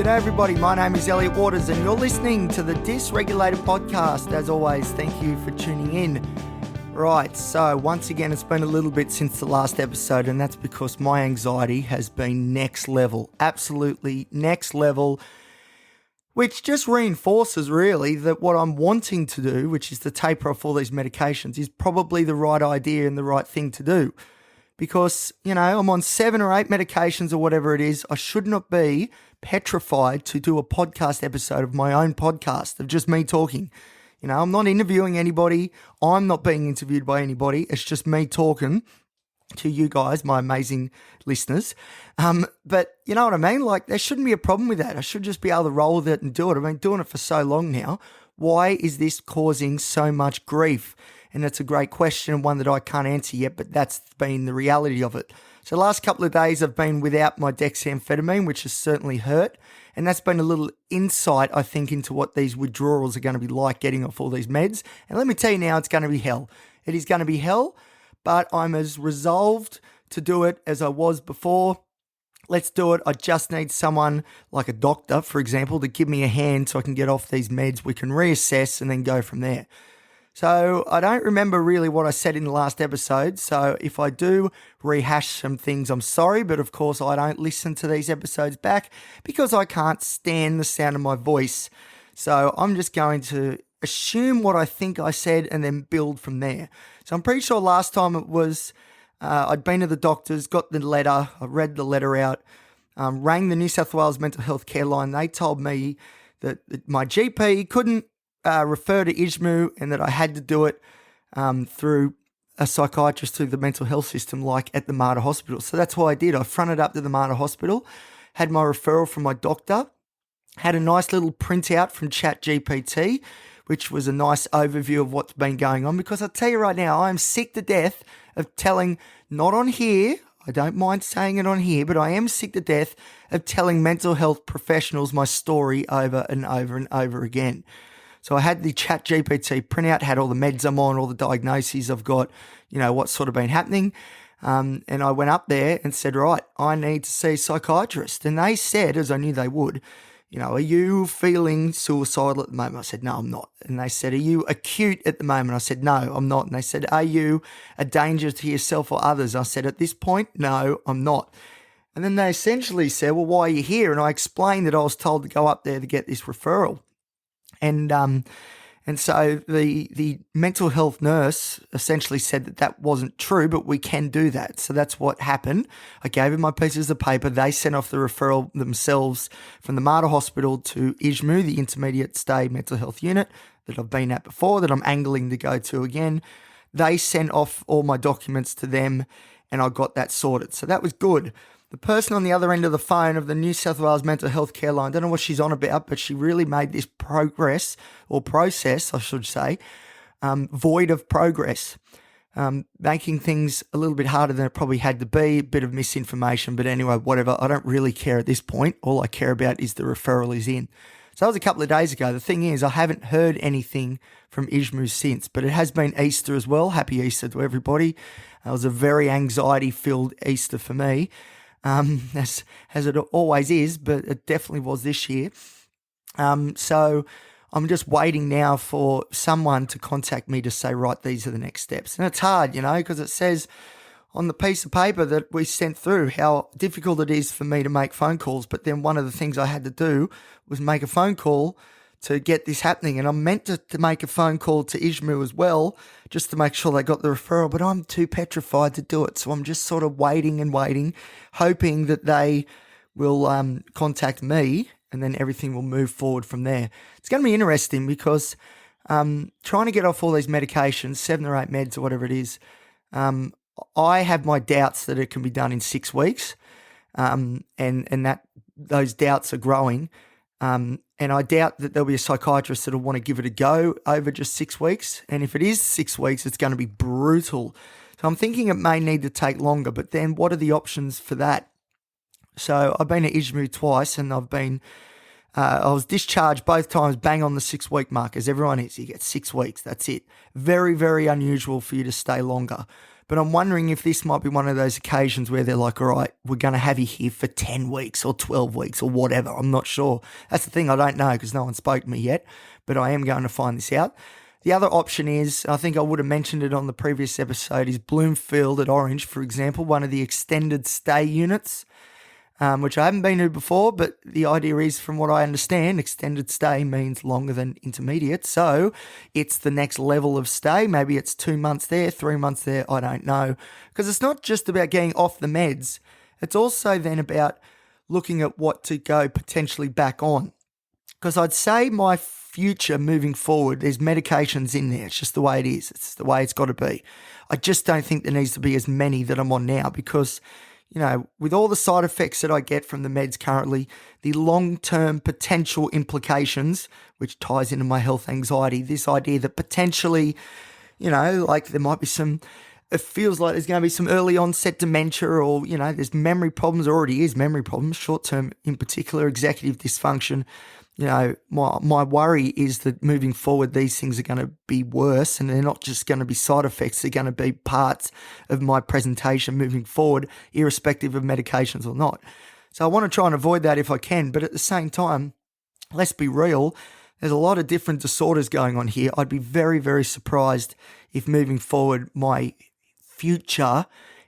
G'day everybody, my name is Elliot Waters and you're listening to the Dysregulated podcast. As always, thank you for tuning in. Right, so once again, it's been a little bit since the last episode, and that's because my anxiety has been next level, absolutely next level, which just reinforces really that what I'm wanting to do, which is to taper off all these medications, is probably the right idea and the right thing to do. Because, you know, I'm on 7 or 8 medications or whatever it is. I should not be petrified to do a podcast episode of my own podcast, of just me talking. You know, I'm not interviewing anybody. I'm not being interviewed by anybody. It's just me talking to you guys, my amazing listeners. But you know what I mean? Like, there shouldn't be a problem with that. I should just be able to roll with it and do it. I've been doing it for so long now. Why is this causing so much grief? And it's a great question and one that I can't answer yet, but that's been the reality of it. So the last couple of days I've been without my dexamphetamine, which has certainly hurt. And that's been a little insight, I think, into what these withdrawals are going to be like getting off all these meds. And let me tell you now, it's going to be hell. It is going to be hell, but I'm as resolved to do it as I was before. Let's do it. I just need someone like a doctor, for example, to give me a hand so I can get off these meds. We can reassess and then go from there. So I don't remember really what I said in the last episode. So if I do rehash some things, I'm sorry. But of course, I don't listen to these episodes back because I can't stand the sound of my voice. So I'm just going to assume what I think I said and then build from there. So I'm pretty sure last time it was I'd been to the doctors, got the letter, I read the letter out, rang the New South Wales mental health care line. They told me that my GP couldn't refer to ISMU and that I had to do it through a psychiatrist through the mental health system, like at the Mater Hospital. So that's what I did. I fronted up to the Mater Hospital, had my referral from my doctor, had a nice little printout from ChatGPT, which was a nice overview of what's been going on. Because I'll tell you right now, I'm sick to death of telling, not on here, I don't mind saying it on here, but I am sick to death of telling mental health professionals my story over and over and over again. So I had the ChatGPT printout, had all the meds I'm on, all the diagnoses I've got, you know, what's sort of been happening. And I went up there and said, right, I need to see a psychiatrist. And they said, as I knew they would, you know, are you feeling suicidal at the moment? I said, no, I'm not. And they said, are you acute at the moment? I said, no, I'm not. And they said, are you a danger to yourself or others? I said, at this point, no, I'm not. And then they essentially said, well, why are you here? And I explained that I was told to go up there to get this referral. And so the mental health nurse essentially said that wasn't true, but we can do that. So that's what happened. I gave them my pieces of paper. They sent off the referral themselves from the Mater Hospital to ISMU, the intermediate stay mental health unit that I've been at before, that I'm angling to go to again. They sent off all my documents to them and I got that sorted. So that was good. The person on the other end of the phone of the New South Wales mental health care line, don't know what she's on about, but she really made this progress, or process, I should say, void of progress, making things a little bit harder than it probably had to be, a bit of misinformation. But anyway, whatever, I don't really care at this point. All I care about is the referral is in. So that was a couple of days ago. The thing is, I haven't heard anything from ISMU since, but it has been Easter as well. Happy Easter to everybody. It was a very anxiety-filled Easter for me. As it always is, but it definitely was this year. So I'm just waiting now for someone to contact me to say, right, these are the next steps. And it's hard, you know, because it says on the piece of paper that we sent through how difficult it is for me to make phone calls. But then one of the things I had to do was make a phone call to get this happening. And I'm meant to make a phone call to ISMU as well, just to make sure they got the referral, but I'm too petrified to do it. So I'm just sort of waiting and waiting, hoping that they will contact me and then everything will move forward from there. It's going to be interesting because trying to get off all these medications, 7 or 8 meds or whatever it is, I have my doubts that it can be done in 6 weeks, and that those doubts are growing. And I doubt that there'll be a psychiatrist that'll want to give it a go over just 6 weeks. And if it is 6 weeks, it's going to be brutal. So I'm thinking it may need to take longer, but then what are the options for that? So I've been at ISMU twice and I was discharged both times bang on the 6 week mark, as everyone is. You get 6 weeks, that's it. Very, very unusual for you to stay longer. But I'm wondering if this might be one of those occasions where they're like, all right, we're going to have you here for 10 weeks or 12 weeks or whatever. I'm not sure. That's the thing. I don't know because no one spoke to me yet, but I am going to find this out. The other option is, I think I would have mentioned it on the previous episode, is Bloomfield at Orange, for example, one of the extended stay units, which I haven't been to before, but the idea is, from what I understand, extended stay means longer than intermediate. So it's the next level of stay. Maybe it's 2 months there, 3 months there, I don't know. Because it's not just about getting off the meds. It's also then about looking at what to go potentially back on. Because I'd say my future moving forward, there's medications in there. It's just the way it is. It's the way it's got to be. I just don't think there needs to be as many that I'm on now because, you know, with all the side effects that I get from the meds currently, the long-term potential implications, which ties into my health anxiety, this idea that potentially, you know, like there might be some, it feels like there's going to be some early onset dementia or, you know, there's memory problems, already is memory problems, short-term in particular, executive dysfunction. You know, my worry is that moving forward, these things are going to be worse and they're not just going to be side effects. They're going to be parts of my presentation moving forward, irrespective of medications or not. So I want to try and avoid that if I can. But at the same time, let's be real. There's a lot of different disorders going on here. I'd be very, very surprised if moving forward, my future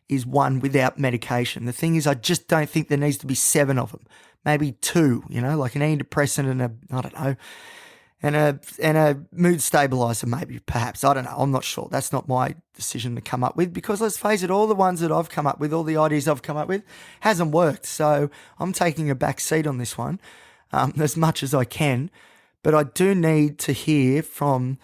is one without medication. The thing is, I just don't think there needs to be 7 of them. Maybe 2, you know, like an antidepressant and a mood stabilizer, maybe, perhaps. I don't know. I'm not sure. That's not my decision to come up with because let's face it, all the ones that I've come up with, all the ideas I've come up with hasn't worked. So I'm taking a back seat on this one as much as I can. But I do need to hear from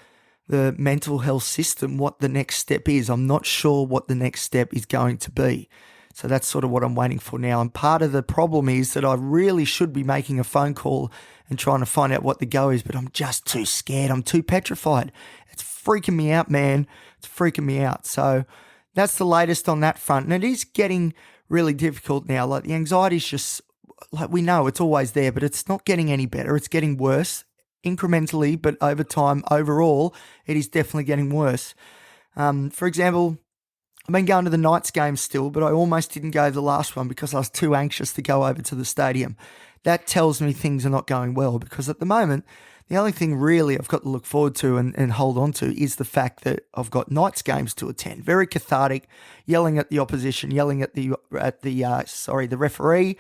the mental health system what the next step is. I'm not sure what the next step is going to be. So that's sort of what I'm waiting for now. And part of the problem is that I really should be making a phone call and trying to find out what the go is, but I'm just too scared. I'm too petrified. It's freaking me out, man. It's freaking me out. So that's the latest on that front. And it is getting really difficult now. Like the anxiety is just, like we know it's always there, but it's not getting any better. It's getting worse incrementally, but over time, overall, it is definitely getting worse. For example, I've been going to the Knights game still, but I almost didn't go to the last one because I was too anxious to go over to the stadium. That tells me things are not going well because at the moment, the only thing really I've got to look forward to and hold on to is the fact that I've got Knights games to attend. Very cathartic, yelling at the opposition, yelling at the referee,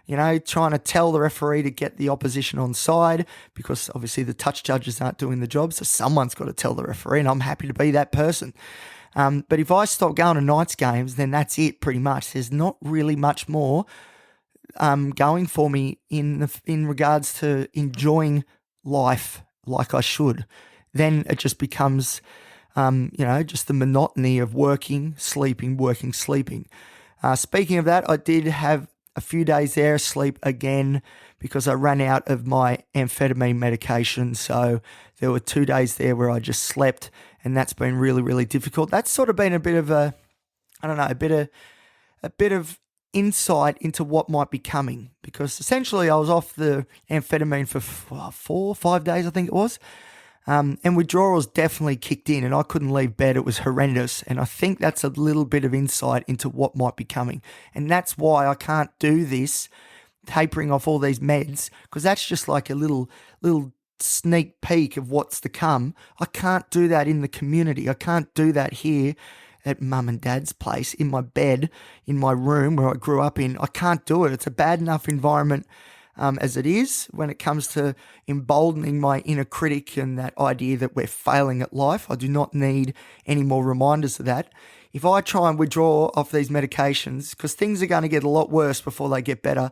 you know, trying to tell the referee to get the opposition on side because obviously the touch judges aren't doing the job, so someone's got to tell the referee, and I'm happy to be that person. But if I stop going to Knights games, then that's it pretty much. There's not really much more going for me in regards to enjoying life like I should. Then it just becomes, just the monotony of working, sleeping. Speaking of that, I did have a few days there, sleep again, because I ran out of my amphetamine medication. So there were 2 days there where I just slept, and that's been really, really difficult. That's sort of been a bit of a bit of insight into what might be coming, because essentially I was off the amphetamine for 4 or 5 days, I think it was. And withdrawals definitely kicked in and I couldn't leave bed. It was horrendous. And I think that's a little bit of insight into what might be coming. And that's why I can't do this, tapering off all these meds, because that's just like a little sneak peek of what's to come. I can't do that in the community. I can't do that here at mum and dad's place, in my bed, in my room where I grew up in. I can't do it. It's a bad enough environment as it is when it comes to emboldening my inner critic and that idea that we're failing at life. I do not need any more reminders of that. If I try and withdraw off these medications, because things are going to get a lot worse before they get better,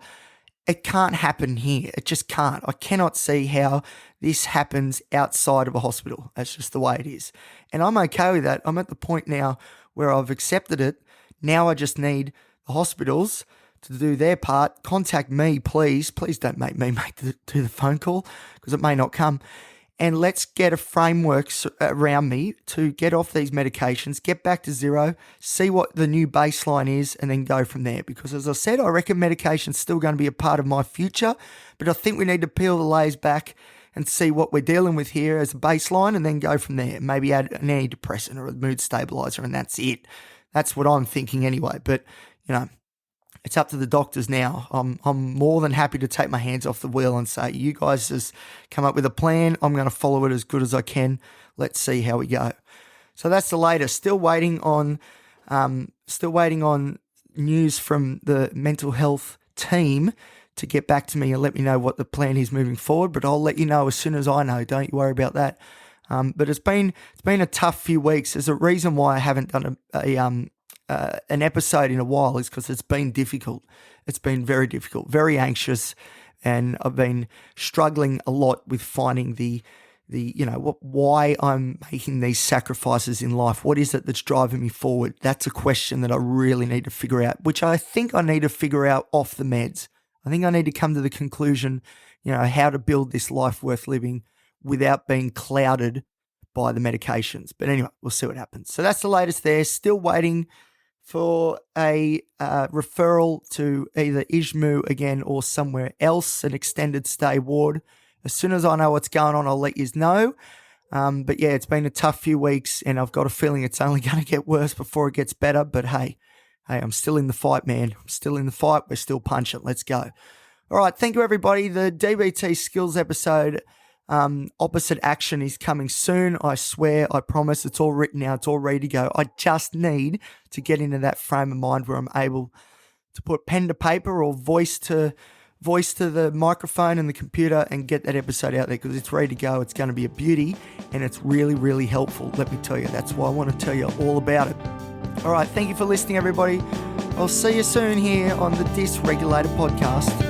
it can't happen here. It just can't. I cannot see how this happens outside of a hospital. That's just the way it is. And I'm okay with that. I'm at the point now where I've accepted it. Now I just need the hospitals to do their part. Contact me, please. Please don't make me do the phone call, because it may not come. And let's get a framework around me to get off these medications, get back to zero, see what the new baseline is, and then go from there. Because as I said, I reckon medication's still going to be a part of my future, but I think we need to peel the layers back and see what we're dealing with here as a baseline and then go from there. Maybe add an antidepressant or a mood stabilizer, and that's it. That's what I'm thinking anyway. But, it's up to the doctors now. I'm more than happy to take my hands off the wheel and say, you guys just come up with a plan. I'm going to follow it as good as I can. Let's see how we go. So that's the latest. Still waiting on news from the mental health team to get back to me and let me know what the plan is moving forward. But I'll let you know as soon as I know. Don't you worry about that. But it's been a tough few weeks. There's a reason why I haven't done an episode in a while is because it's been difficult. It's been very difficult, very anxious, and I've been struggling a lot with finding why I'm making these sacrifices in life. What is it that's driving me forward? That's a question that I really need to figure out, which I think I need to figure out off the meds. I think I need to come to the conclusion, how to build this life worth living without being clouded by the medications. But anyway, we'll see what happens. So that's the latest there. Still waiting for a referral to either ISMU again or somewhere else, an extended stay ward. As soon as I know what's going on, I'll let you know. But yeah, it's been a tough few weeks, and I've got a feeling it's only going to get worse before it gets better. But hey, I'm still in the fight, man. I'm still in the fight. We're still punching. Let's go. All right, thank you, everybody. The DBT skills episode, Opposite Action, is coming soon. I swear, I promise. It's all written now. It's all ready to go. I just need to get into that frame of mind where I'm able to put pen to paper or voice to the microphone and the computer and get that episode out there, because it's ready to go. It's going to be a beauty, and it's really, really helpful. Let me tell you, that's why I want to tell you all about it. All right, thank you for listening, everybody. I'll see you soon here on the Dysregulated podcast.